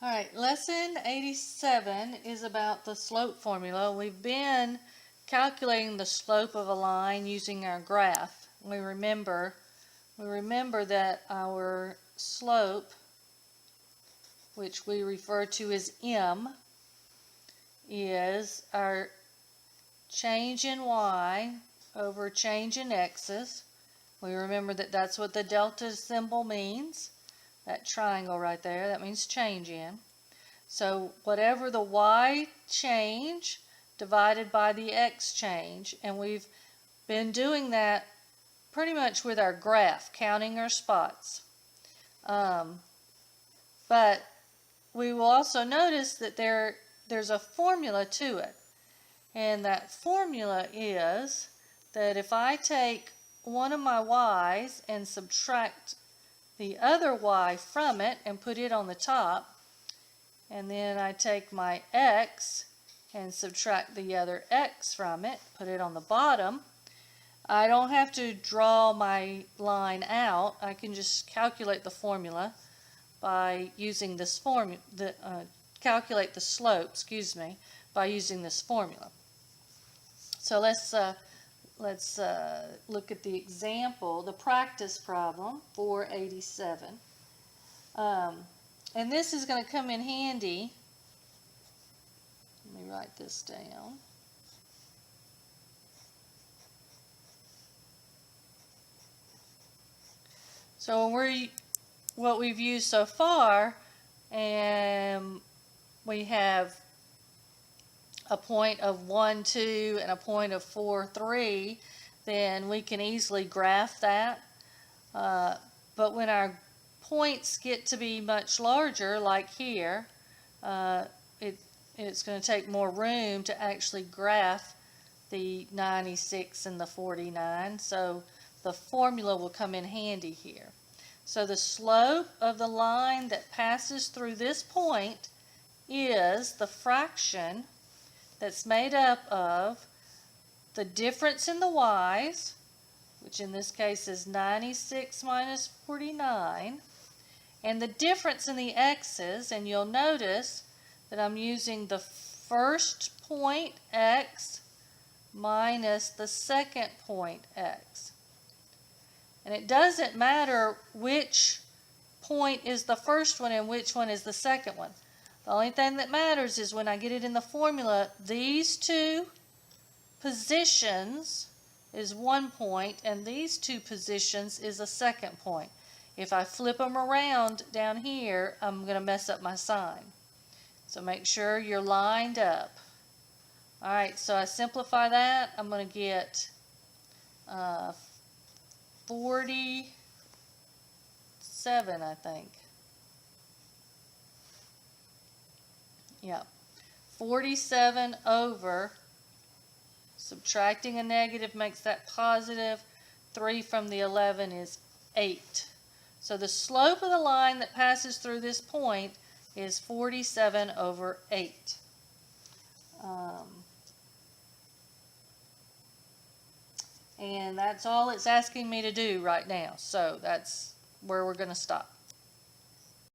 Alright, lesson 87 is about the slope formula. We've been calculating the slope of a line using our graph. We remember that our slope, which we refer to as m, is our change in y over change in x's. We remember that that's what the delta symbol means. That triangle right there, that means change in. So whatever the y change divided by the x change, and we've been doing that pretty much with our graph, counting our spots. But we will also notice that there's a formula to it. And that formula is that if I take one of my y's and subtract the other y from it and put it on the top, and then I take my x and subtract the other x from it, put it on the bottom, I don't have to draw my line out. I can just calculate the formula by using this formula, calculate the slope, by using this formula. So let's look at the example, the practice problem for 87. And this is going to come in handy. Let me write this down. So what we've used so far, and we have a point of 1, 2, and a point of 4, 3, then we can easily graph that. But when our points get to be much larger, like here, it's going to take more room to actually graph the 96 and the 49. So the formula will come in handy here. So the slope of the line that passes through this point is the fraction that's made up of the difference in the y's, which in this case is 96 minus 49, and the difference in the x's, and you'll notice that I'm using the first point x minus the second point x. And it doesn't matter which point is the first one and which one is the second one. The only thing that matters is when I get it in the formula, these two positions is one point and these two positions is a second point. If I flip them around down here, I'm going to mess up my sign. So make sure you're lined up. Alright, so I simplify that. I'm going to get 47, I think. Yeah, 47 over, subtracting a negative makes that positive. 3 from the 11 is 8. So the slope of the line that passes through this point is 47 over 8. And that's all it's asking me to do right now. So that's where we're going to stop.